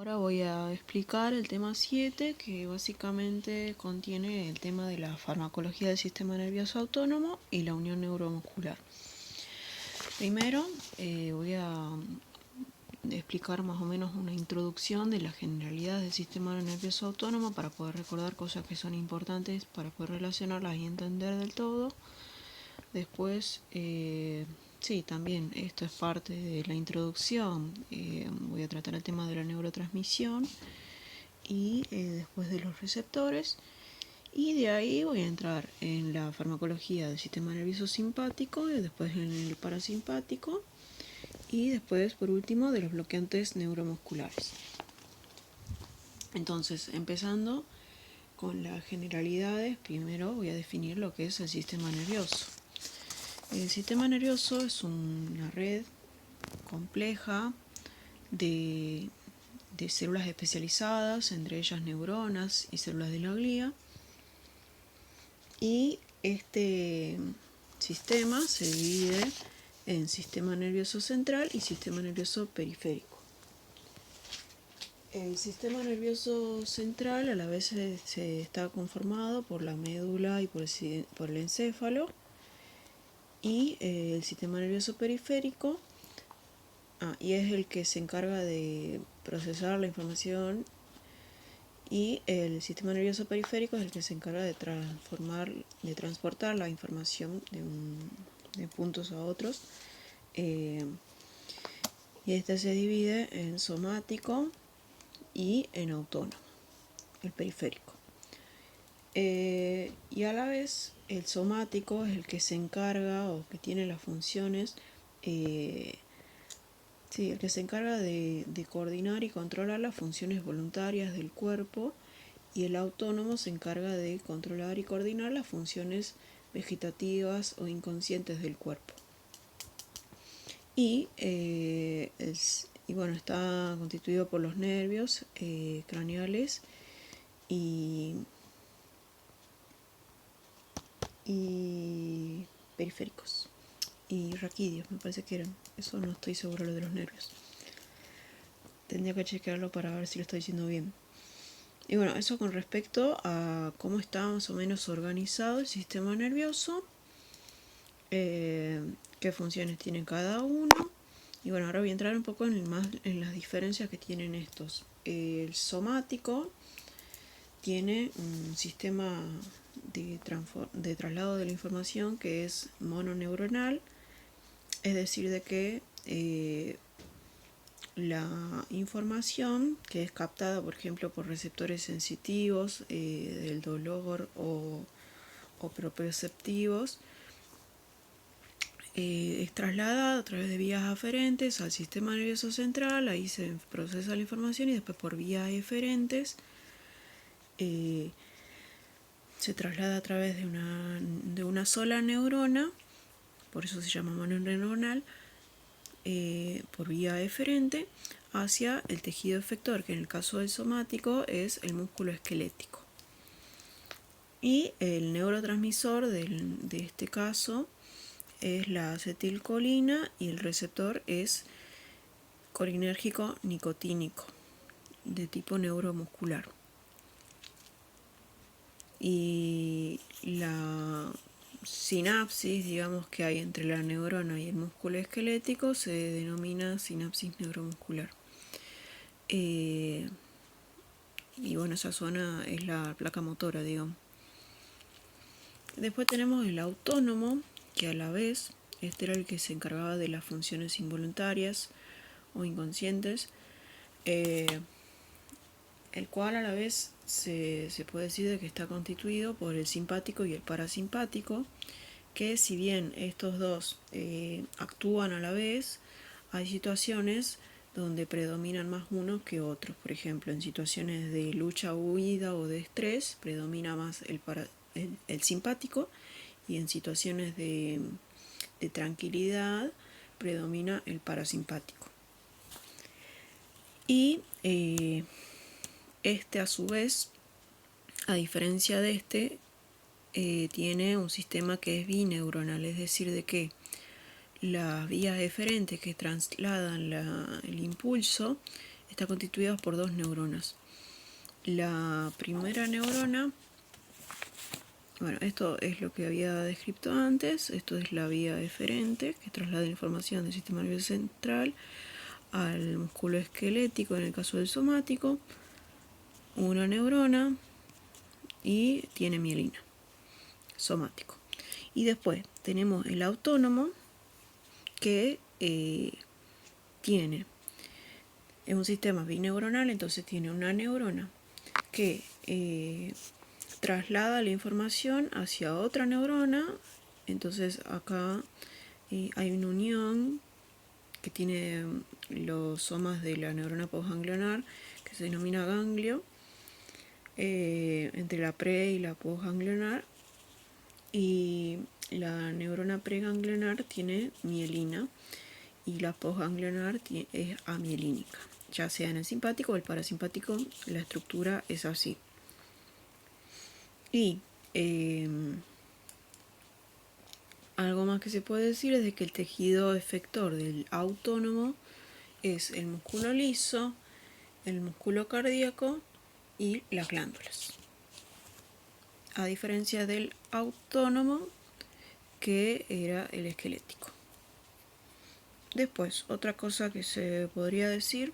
Ahora voy a explicar el tema 7, que básicamente contiene el tema de la farmacología del sistema nervioso autónomo y la unión neuromuscular. Primero voy a explicar más o menos una introducción de las generalidades del sistema nervioso autónomo para poder recordar cosas que son importantes, para poder relacionarlas y entender del todo. Después, sí, también esto es parte de la introducción. Voy a tratar el tema de la neurotransmisión y después de los receptores. Y de ahí voy a entrar en la farmacología del sistema nervioso simpático y después en el parasimpático y después, por último, de los bloqueantes neuromusculares. Entonces, empezando con las generalidades, primero voy a definir lo que es el sistema nervioso. El sistema nervioso es una red compleja de células especializadas, entre ellas neuronas y células de la glía. Y este sistema se divide en sistema nervioso central y sistema nervioso periférico. El sistema nervioso central a la vez se está conformado por la médula y por el encéfalo. Y el sistema nervioso periférico y es el que se encarga de procesar la información, y el sistema nervioso periférico es el que se encarga de transportar la información de puntos a otros, y este se divide en somático y en autónomo, el periférico. Y a la vez el somático es el que se encarga o que tiene las funciones, el que se encarga de coordinar y controlar las funciones voluntarias del cuerpo, y el autónomo se encarga de controlar y coordinar las funciones vegetativas o inconscientes del cuerpo. Y bueno, está constituido por los nervios craneales y periféricos y raquídeos, me parece que eran. Eso no estoy seguro, lo de los nervios. Tendría que chequearlo para ver si lo estoy diciendo bien. Y bueno, eso con respecto a cómo está más o menos organizado el sistema nervioso, qué funciones tiene cada uno. Y bueno, ahora voy a entrar un poco en las diferencias que tienen estos. El somático tiene un sistema de traslado de la información que es mononeuronal, es decir, de que la información que es captada, por ejemplo, por receptores sensitivos del dolor o proprioceptivos, es trasladada a través de vías aferentes al sistema nervioso central. Ahí se procesa la información y después por vías eferentes se traslada a través de una sola neurona, por eso se llama mononeuronal, por vía eferente hacia el tejido efector, que en el caso del somático es el músculo esquelético. Y el neurotransmisor de este caso es la acetilcolina y el receptor es colinérgico nicotínico de tipo neuromuscular. Y la sinapsis, digamos, que hay entre la neurona y el músculo esquelético se denomina sinapsis neuromuscular. Y bueno, esa zona es la placa motora, digamos. Después tenemos el autónomo, que a la vez este era el que se encargaba de las funciones involuntarias o inconscientes, el cual a la vez se puede decir de que está constituido por el simpático y el parasimpático, que si bien estos dos actúan a la vez, hay situaciones donde predominan más unos que otros. Por ejemplo, en situaciones de lucha, huida o de estrés predomina más el simpático, y en situaciones de tranquilidad predomina el parasimpático. Y este a su vez, a diferencia de este, tiene un sistema que es bineuronal, es decir, de que las vías eferentes que trasladan el impulso está constituida por dos neuronas. La primera neurona, bueno, esto es lo que había descrito antes, esto es la vía eferente que traslada información del sistema nervioso central al músculo esquelético en el caso del somático, una neurona y tiene mielina, somático. Y después tenemos el autónomo que es un sistema bineuronal, entonces tiene una neurona que traslada la información hacia otra neurona, entonces acá hay una unión que tiene los somas de la neurona postganglionar, que se denomina ganglio, entre la pre y la postganglionar, y la neurona preganglionar tiene mielina y la postganglionar es amielínica. Ya sea en el simpático o el parasimpático, la estructura es así. Y algo más que se puede decir es de que el tejido efector del autónomo es el músculo liso, el músculo cardíaco y las glándulas. A diferencia del autónomo, que era el esquelético. Después, otra cosa que se podría decir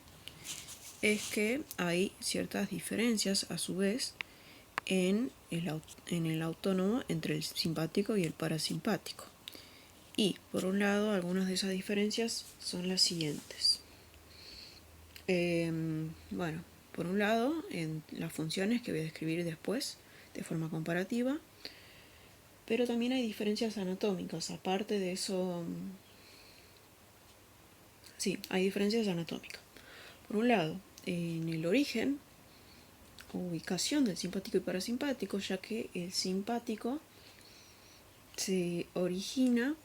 es que hay ciertas diferencias a su vez en el autónomo entre el simpático y el parasimpático. Y por un lado, algunas de esas diferencias son las siguientes. Bueno, por un lado, en las funciones que voy a describir después de forma comparativa, pero también hay diferencias anatómicas. Aparte de eso, sí, hay diferencias anatómicas. Por un lado, en el origen o ubicación del simpático y parasimpático, ya que el simpático se origina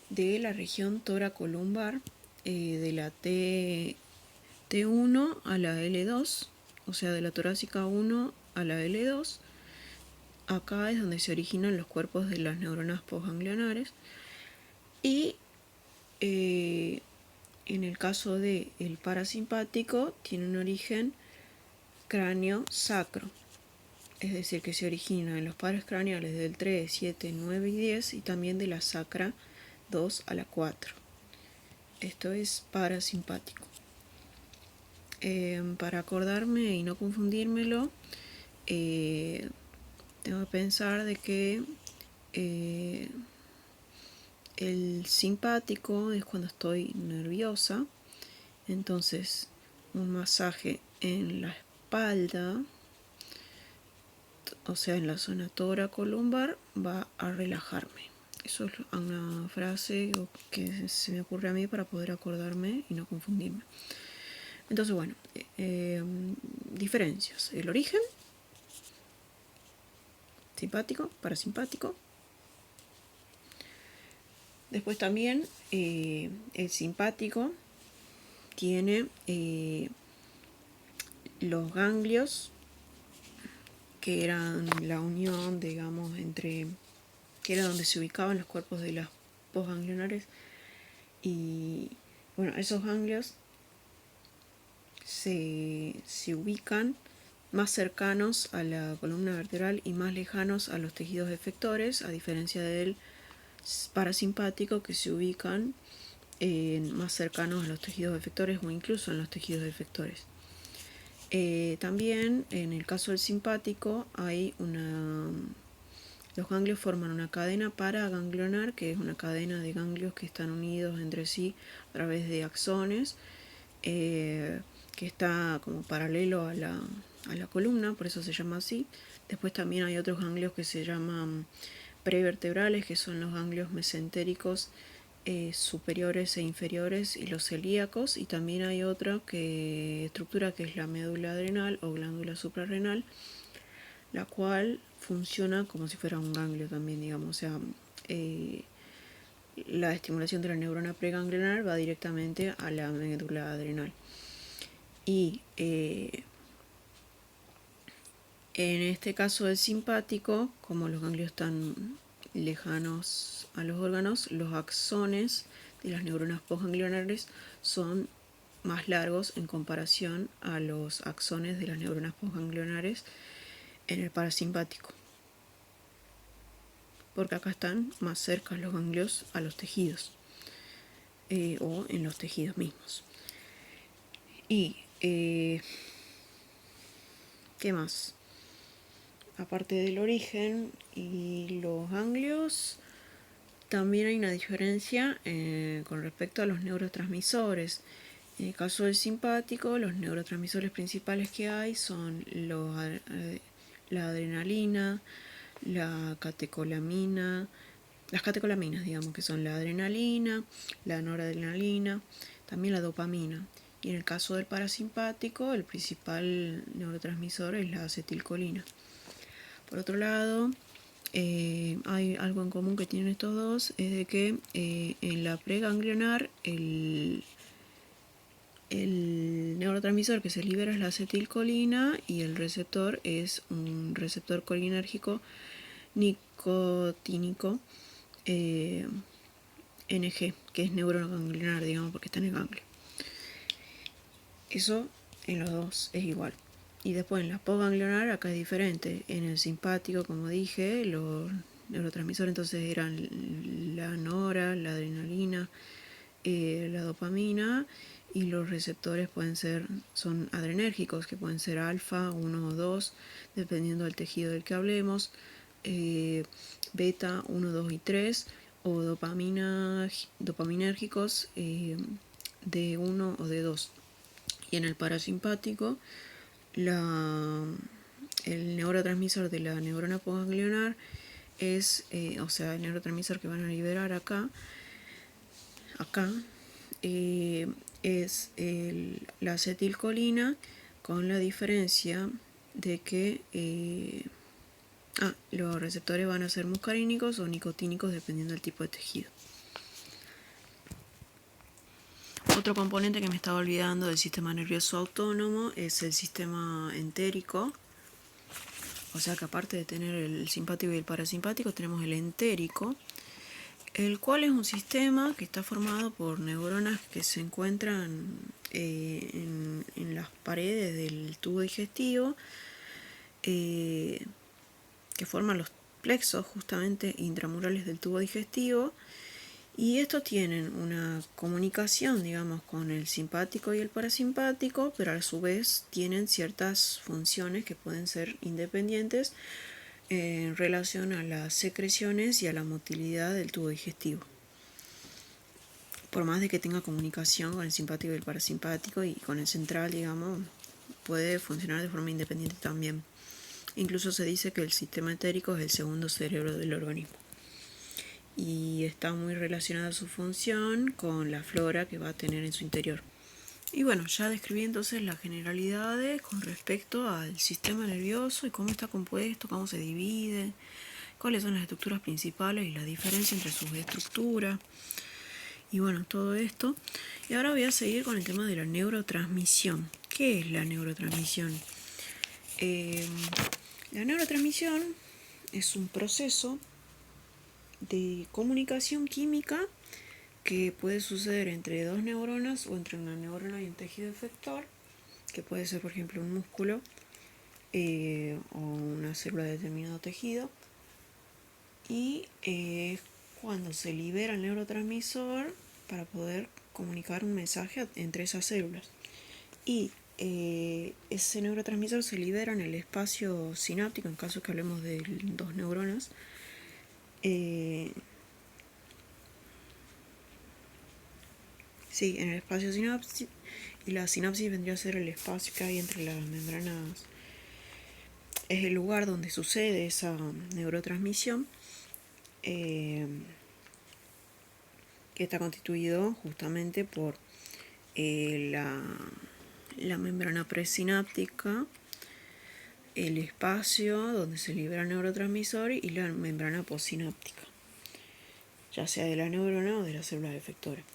de la región toracolumbar, de la T1 a la L2, o sea, de la torácica 1 a la L2. Acá es donde se originan los cuerpos de las neuronas postganglionares. Y en el caso del parasimpático tiene un origen cráneo-sacro, es decir, que se origina en los pares craneales del 3, 7, 9 y 10 y también de la sacra 2 a la 4. Esto es parasimpático. Para acordarme y no confundírmelo, tengo que pensar de que el simpático es cuando estoy nerviosa, entonces un masaje en la espalda, o sea en la zona toracolumbar, va a relajarme. Eso es una frase que se me ocurre a mí para poder acordarme y no confundirme. Entonces, bueno, diferencias. El origen, simpático, parasimpático. Después también el simpático tiene los ganglios, que eran la unión, digamos, entre, que era donde se ubicaban los cuerpos de las postganglionares. Y bueno, esos ganglios se ubican más cercanos a la columna vertebral y más lejanos a los tejidos efectores, a diferencia del parasimpático, que se ubican más cercanos a los tejidos efectores o incluso en los tejidos efectores. También en el caso del simpático hay los ganglios forman una cadena paraganglionar, que es una cadena de ganglios que están unidos entre sí a través de axones, que está como paralelo a la columna, por eso se llama así. Después también hay otros ganglios que se llaman prevertebrales, que son los ganglios mesentéricos superiores e inferiores y los celíacos, y también hay otra estructura que es la médula adrenal o glándula suprarrenal, la cual funciona como si fuera un ganglio también, digamos, o sea, la estimulación de la neurona preganglionar va directamente a la médula adrenal. Y en este caso del simpático, como los ganglios están lejanos a los órganos, los axones de las neuronas postganglionares son más largos en comparación a los axones de las neuronas postganglionares en el parasimpático, porque acá están más cerca los ganglios a los tejidos o en los tejidos mismos. Y ¿qué más? Aparte del origen y los ganglios, también hay una diferencia con respecto a los neurotransmisores. En el caso del simpático, los neurotransmisores principales que hay son la adrenalina, la catecolamina, las catecolaminas, digamos, que son la adrenalina, la noradrenalina, también la dopamina. Y en el caso del parasimpático, el principal neurotransmisor es la acetilcolina. Por otro lado, hay algo en común que tienen estos dos, es de que en la preganglionar el neurotransmisor que se libera es la acetilcolina y el receptor es un receptor colinérgico nicotínico NG, que es neuroganglionar, digamos, porque está en el ganglio. Eso en los dos es igual. Y después en la postganglionar acá es diferente. En el simpático, como dije, los neurotransmisores entonces eran la nora, la adrenalina, la dopamina, y los receptores son adrenérgicos, que pueden ser alfa, 1 o 2, dependiendo del tejido del que hablemos, beta, 1, 2 y 3, o dopaminérgicos de 1 o de 2. Y en el parasimpático, el neurotransmisor de la neurona postganglionar es, o sea, el neurotransmisor que van a liberar acá, es la acetilcolina, con la diferencia de que los receptores van a ser muscarínicos o nicotínicos dependiendo del tipo de tejido. Otro componente que me estaba olvidando del sistema nervioso autónomo es el sistema entérico. O sea que aparte de tener el simpático y el parasimpático, tenemos el entérico, el cual es un sistema que está formado por neuronas que se encuentran en las paredes del tubo digestivo, que forman los plexos justamente intramurales del tubo digestivo, y estos tienen una comunicación, digamos, con el simpático y el parasimpático, pero a su vez tienen ciertas funciones que pueden ser independientes en relación a las secreciones y a la motilidad del tubo digestivo. Por más de que tenga comunicación con el simpático y el parasimpático y con el central, digamos, puede funcionar de forma independiente también. Incluso se dice que el sistema entérico es el segundo cerebro del organismo. Y está muy relacionada su función con la flora que va a tener en su interior. Y bueno, ya describí entonces las generalidades con respecto al sistema nervioso y cómo está compuesto, cómo se divide, cuáles son las estructuras principales y la diferencia entre sus estructuras. Y bueno, todo esto. Y ahora voy a seguir con el tema de la neurotransmisión. ¿Qué es la neurotransmisión? La neurotransmisión es un proceso de comunicación química que puede suceder entre dos neuronas o entre una neurona y un tejido efector, que puede ser por ejemplo un músculo o una célula de determinado tejido, y cuando se libera el neurotransmisor para poder comunicar un mensaje entre esas células. Y ese neurotransmisor se libera en el espacio sináptico, en caso que hablemos de dos neuronas, en el espacio sinapsis, y la sinapsis vendría a ser el espacio que hay entre las membranas, es el lugar donde sucede esa neurotransmisión, que está constituido justamente por la membrana presináptica, el espacio donde se libera el neurotransmisor y la membrana postsináptica, ya sea de la neurona o de las células efectoras.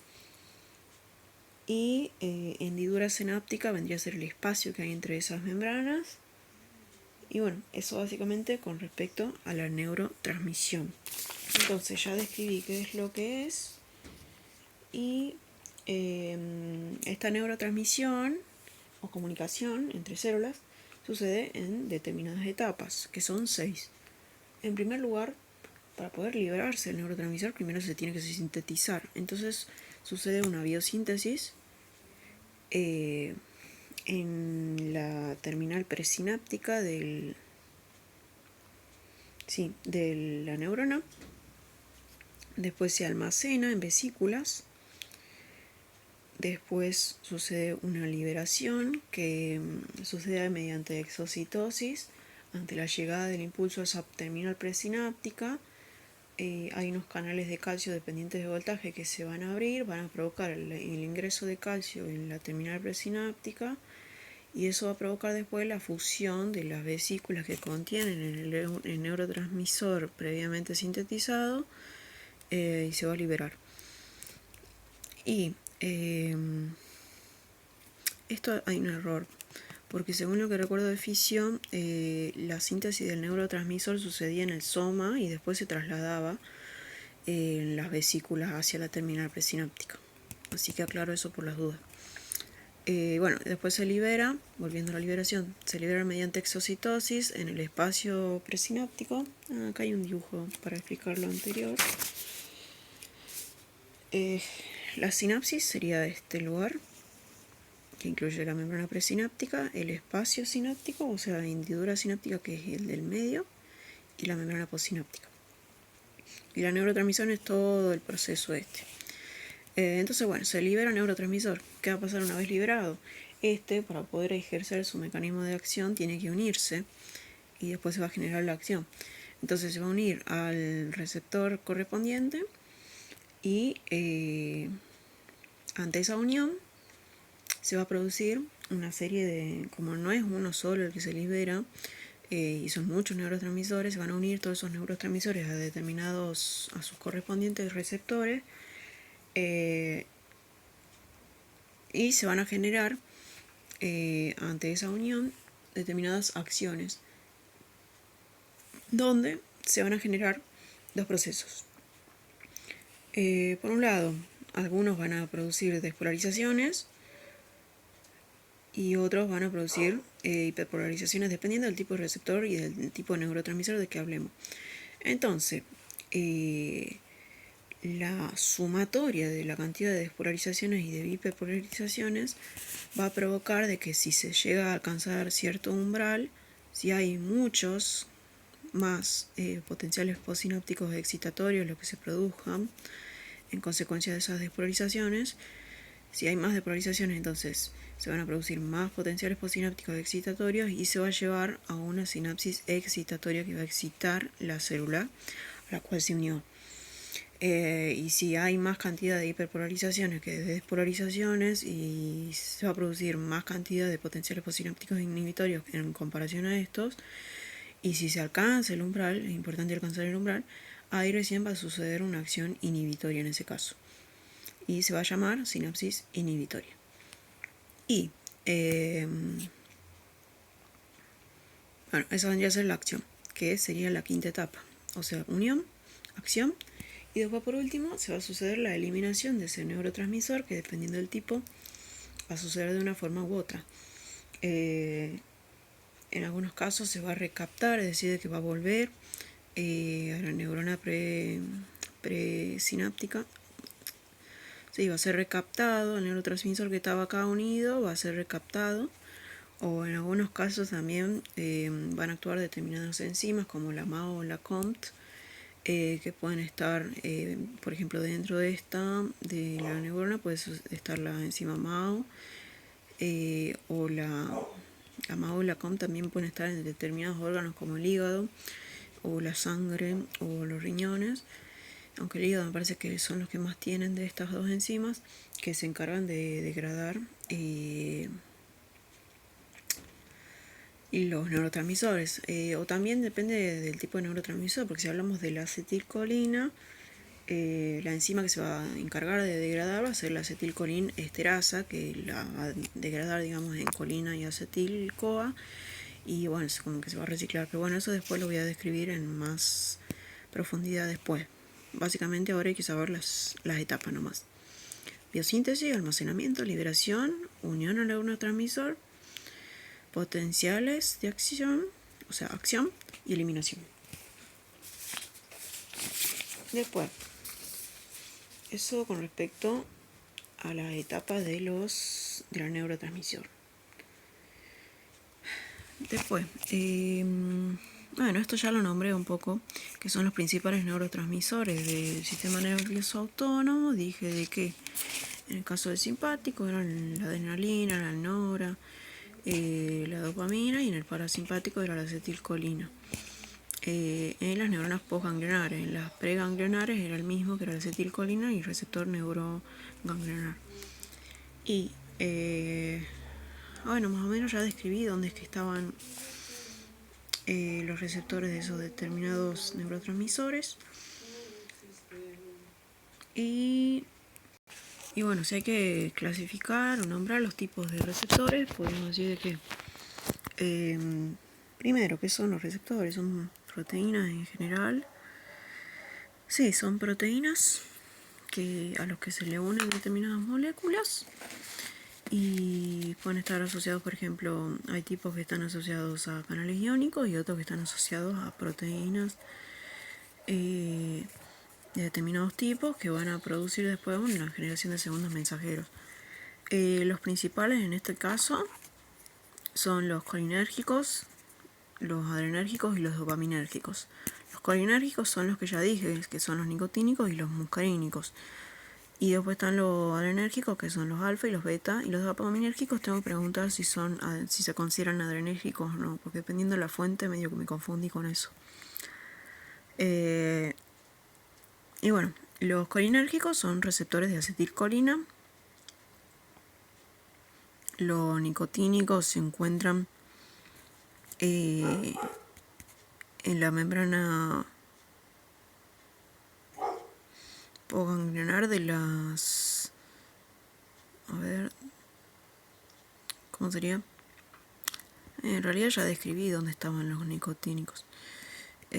Y hendidura sináptica vendría a ser el espacio que hay entre esas membranas. Y bueno, eso básicamente con respecto a la neurotransmisión. Entonces ya describí qué es lo que es, y esta neurotransmisión o comunicación entre células sucede en determinadas etapas, que son 6. En primer lugar, para poder liberarse el neurotransmisor, primero se tiene que sintetizar. Entonces sucede una biosíntesis en la terminal presináptica de la neurona. Después se almacena en vesículas. Después sucede una liberación que sucede mediante exocitosis ante la llegada del impulso a esa terminal presináptica. Hay unos canales de calcio dependientes de voltaje que se van a abrir, van a provocar el ingreso de calcio en la terminal presináptica, y eso va a provocar después la fusión de las vesículas que contienen el neurotransmisor previamente sintetizado, y se va a liberar. Y esto hay un error, porque según lo que recuerdo de fisión, la síntesis del neurotransmisor sucedía en el soma y después se trasladaba en las vesículas hacia la terminal presináptica. Así que aclaro eso por las dudas. Bueno, después se libera, volviendo a la liberación, se libera mediante exocitosis en el espacio presináptico. Acá hay un dibujo para explicar lo anterior. La sinapsis sería de este lugar, que incluye la membrana presináptica, el espacio sináptico, o sea, la hendidura sináptica, que es el del medio, y la membrana postsináptica. Y la neurotransmisión es todo el proceso este. Entonces, bueno, se libera el neurotransmisor. ¿Qué va a pasar una vez liberado? Para poder ejercer su mecanismo de acción, tiene que unirse y después se va a generar la acción. Entonces se va a unir al receptor correspondiente y ante esa unión se va a producir una serie de, como no es uno solo el que se libera, y son muchos neurotransmisores, se van a unir todos esos neurotransmisores a sus correspondientes receptores, y se van a generar ante esa unión determinadas acciones, donde se van a generar dos procesos. Por un lado, algunos van a producir despolarizaciones y otros van a producir hiperpolarizaciones, dependiendo del tipo de receptor y del tipo de neurotransmisor de que hablemos. Entonces, la sumatoria de la cantidad de despolarizaciones y de hiperpolarizaciones va a provocar de que si se llega a alcanzar cierto umbral, si hay muchos más potenciales postsinápticos excitatorios los que se produzcan en consecuencia de esas despolarizaciones, si hay más despolarizaciones, entonces se van a producir más potenciales postsinápticos excitatorios y se va a llevar a una sinapsis excitatoria que va a excitar la célula a la cual se unió. Y si hay más cantidad de hiperpolarizaciones que de despolarizaciones, y se va a producir más cantidad de potenciales postsinápticos inhibitorios en comparación a estos, y si se alcanza el umbral, es importante alcanzar el umbral, ahí recién va a suceder una acción inhibitoria en ese caso, y se va a llamar sinapsis inhibitoria. Y bueno, esa vendría a ser la acción, que sería la quinta etapa, o sea, unión, acción, y después por último se va a suceder la eliminación de ese neurotransmisor, que dependiendo del tipo va a suceder de una forma u otra. En algunos casos se va a recaptar, es decir, que va a volver a la neurona presináptica. Sí, va a ser recaptado, el neurotransmisor que estaba acá unido va a ser recaptado, o en algunos casos también van a actuar determinadas enzimas como la MAO o la COMT, que pueden estar, por ejemplo, dentro de la neurona puede estar la enzima MAO, o la MAO y la COMT también pueden estar en determinados órganos como el hígado, o la sangre, o los riñones, aunque el hígado me parece que son los que más tienen de estas dos enzimas, que se encargan de degradar y los neurotransmisores, o también depende del tipo de neurotransmisor, porque si hablamos de la acetilcolina, la enzima que se va a encargar de degradar va a ser la acetilcolina esterasa, que la va a degradar, digamos, en colina y acetil-CoA, y bueno, es como que se va a reciclar, pero bueno, eso después lo voy a describir en más profundidad después. Básicamente ahora hay que saber las etapas nomás. biosíntesis, almacenamiento, liberación, unión al neurotransmisor, potenciales de acción, o sea, acción y eliminación. Después, eso con respecto a la etapa de la neurotransmisión. Después, bueno, esto ya lo nombré un poco, que son los principales neurotransmisores del sistema nervioso autónomo. Dije de que en el caso del simpático eran la adrenalina, la nora, la dopamina, y en el parasimpático era la acetilcolina. En las neuronas postganglionares, en las preganglionares era el mismo, que era la acetilcolina y el receptor neuroganglionar. Y bueno, más o menos ya describí dónde es que estaban los receptores de esos determinados neurotransmisores. Y bueno, si hay que clasificar o nombrar los tipos de receptores, podemos decir de que primero, ¿qué son los receptores? Son proteínas en general. Sí, son proteínas a los que se le unen determinadas moléculas y pueden estar asociados, por ejemplo, hay tipos que están asociados a canales iónicos y otros que están asociados a proteínas de determinados tipos que van a producir después una generación de segundos mensajeros. Los principales en este caso son los colinérgicos, los adrenérgicos y los dopaminérgicos. Los colinérgicos son los que ya dije, que son los nicotínicos y los muscarínicos. Y después están los adrenérgicos, que son los alfa y los beta. Y los dopaminérgicos tengo que preguntar si se consideran adrenérgicos o no, porque dependiendo de la fuente medio que me confundí con eso. Y bueno, los colinérgicos son receptores de acetilcolina. Los nicotínicos se encuentran en la membrana postganglionar de las... A ver... ¿Cómo sería? En realidad ya describí dónde estaban los nicotínicos. No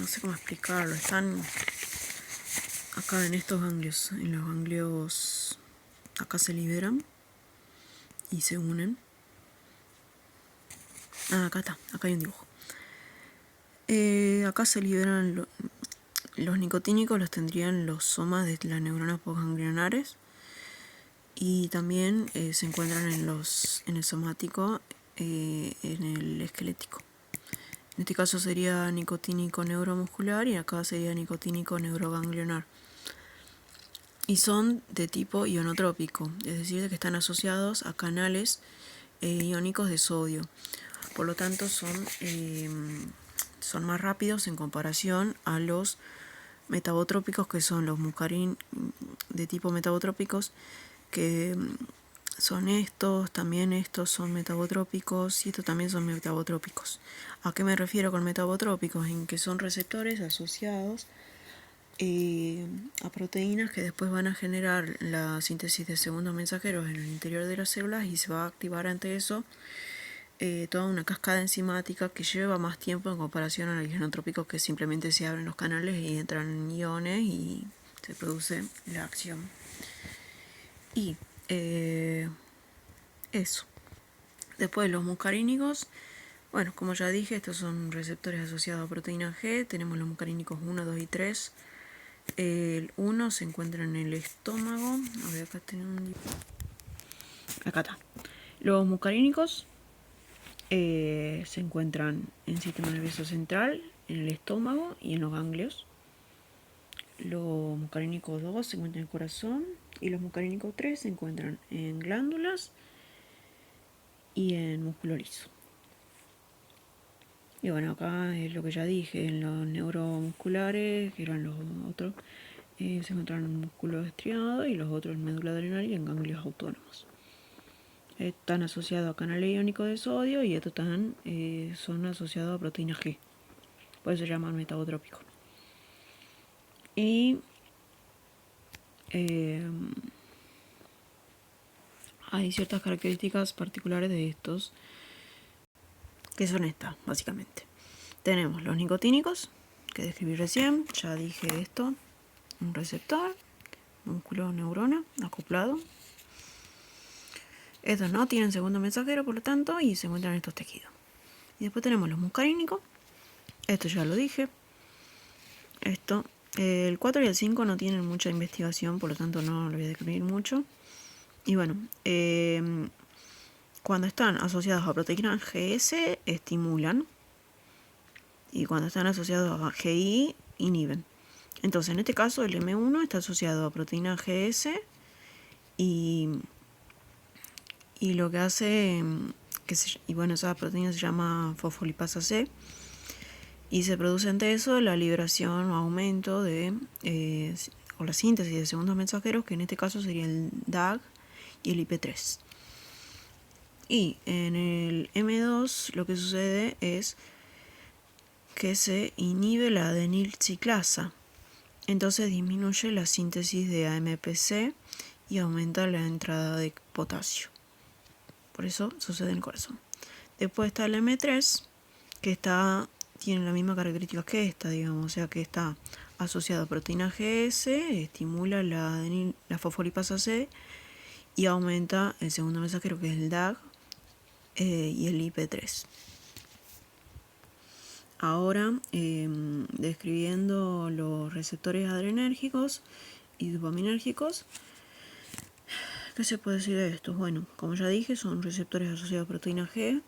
sé cómo explicarlo. Están acá en estos ganglios. En los ganglios... Acá se liberan y se unen. Acá está. Acá hay un dibujo. Acá se liberan los nicotínicos, los tendrían los somas de las neuronas postganglionares, y también se encuentran en el somático, en el esquelético. En este caso sería nicotínico neuromuscular y acá sería nicotínico neuroganglionar. Y son de tipo ionotrópico, es decir, que están asociados a canales iónicos de sodio. Por lo tanto, son más rápidos en comparación a los metabotrópicos, que son los muscarín de tipo metabotrópicos, que son estos, también estos son metabotrópicos y estos también son metabotrópicos. ¿A qué me refiero con metabotrópicos? En que son receptores asociados a proteínas que después van a generar la síntesis de segundos mensajeros en el interior de las células, y se va a activar ante eso toda una cascada enzimática que lleva más tiempo en comparación a los ionotrópicos, que simplemente se abren los canales y entran iones y se produce la acción. Y eso. Después los muscarínicos, bueno, como ya dije, estos son receptores asociados a proteína G. Tenemos los muscarínicos 1, 2 y 3. El 1 se encuentra en el estómago. A ver, acá tenemos acá está. Los muscarínicos se encuentran en el sistema nervioso central, en el estómago y en los ganglios. Los muscarínicos 2 se encuentran en el corazón, y los muscarínicos 3 se encuentran en glándulas y en músculo liso. Y bueno, acá es lo que ya dije, en los neuromusculares, que eran los otros, se encuentran en músculo estriado, y los otros en médula adrenal y en ganglios autónomos. Están asociados a canales iónicos de sodio, y estos son asociados a proteína G. Por eso se llaman metabotrópicos. Y hay ciertas características particulares de estos, que son estas, básicamente. Tenemos los nicotínicos, que describí recién, ya dije esto. un receptor, músculo neurona acoplado. Estos no tienen segundo mensajero, por lo tanto, y se encuentran en estos tejidos. Y después tenemos los muscarínicos. Esto ya lo dije. Esto, el 4 y el 5 no tienen mucha investigación, por lo tanto no lo voy a describir mucho. Y bueno, cuando están asociados a proteínas GS, estimulan. Y cuando están asociados a GI, inhiben. Entonces, en este caso, el M1 está asociado a proteína GS y lo que hace, esa proteína se llama fosfolipasa C y se produce ante eso la liberación o aumento de, o la síntesis de segundos mensajeros, que en este caso sería el DAG y el IP3. Y en el M2 lo que sucede es que se inhibe la adenilciclasa. Entonces disminuye la síntesis de AMPC y aumenta la entrada de potasio. Por eso sucede en el corazón. Después está el M3, que tiene la misma característica que esta, digamos, o sea que está asociado a proteína GS, estimula la fosfolipasa C y aumenta el segundo mensajero, que es el DAG y el IP3. Ahora, describiendo los receptores adrenérgicos y dopaminérgicos, ¿qué se puede decir de estos? Bueno, como ya dije, son receptores asociados a proteína G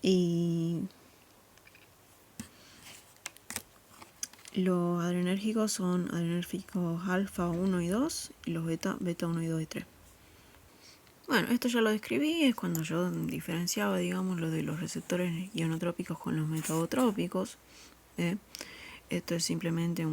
y los adrenérgicos son adrenérgicos alfa 1 y 2 y los beta 1 y 2 y 3. Bueno, esto ya lo describí, es cuando yo diferenciaba, digamos, lo de los receptores ionotrópicos con los metabotrópicos. Esto es simplemente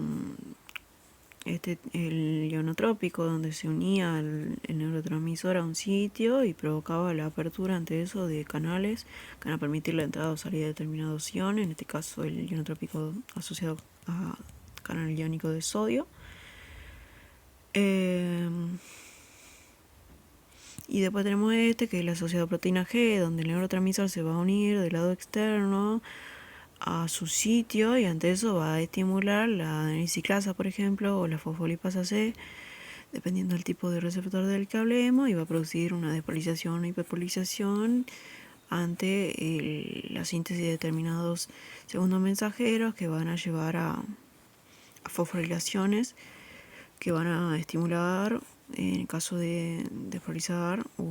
el ionotrópico, donde se unía el neurotransmisor a un sitio y provocaba la apertura ante eso de canales que van a permitir la entrada o salida de determinados iones, en este caso el ionotrópico asociado a canal iónico de sodio. Y después tenemos que es el asociado a proteína G, donde el neurotransmisor se va a unir del lado externo a su sitio y ante eso va a estimular la adenosiclasa, por ejemplo, o la fosfolipasa C, dependiendo del tipo de receptor del que hablemos, y va a producir una despolarización o hiperpolarización ante la síntesis de determinados segundos mensajeros que van a llevar a fosforilaciones que van a estimular en el caso de despolarizar o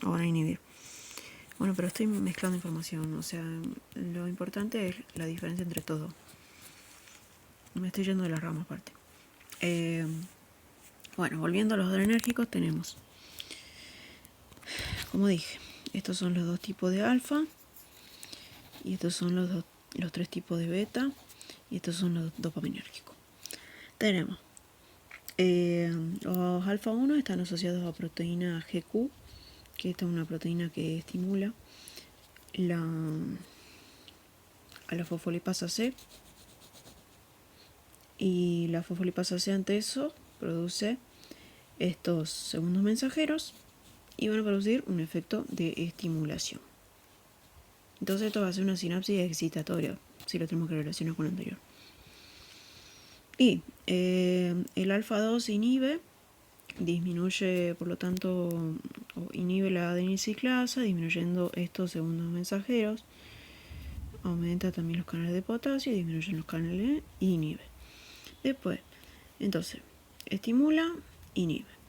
van a inhibir. Bueno, pero estoy mezclando información, o sea, lo importante es la diferencia entre todo. Me estoy yendo de las ramas aparte. Bueno, volviendo a los adrenérgicos, tenemos, como dije, estos son los dos tipos de alfa, y estos son los tres tipos de beta, y estos son los dopaminérgicos. Tenemos los alfa 1 están asociados a proteína GQ, que esta es una proteína que estimula a la fosfolipasa C, y la fosfolipasa C ante eso produce estos segundos mensajeros y van a producir un efecto de estimulación. Entonces esto va a ser una sinapsis excitatoria, si lo tenemos que relacionar con lo anterior. Y el alfa 2 inhibe, disminuye, por lo tanto, o inhibe la adenosiclasa, disminuyendo estos segundos mensajeros. Aumenta también los canales de potasio y disminuye los canales e inhibe. Después, entonces, estimula, inhibe.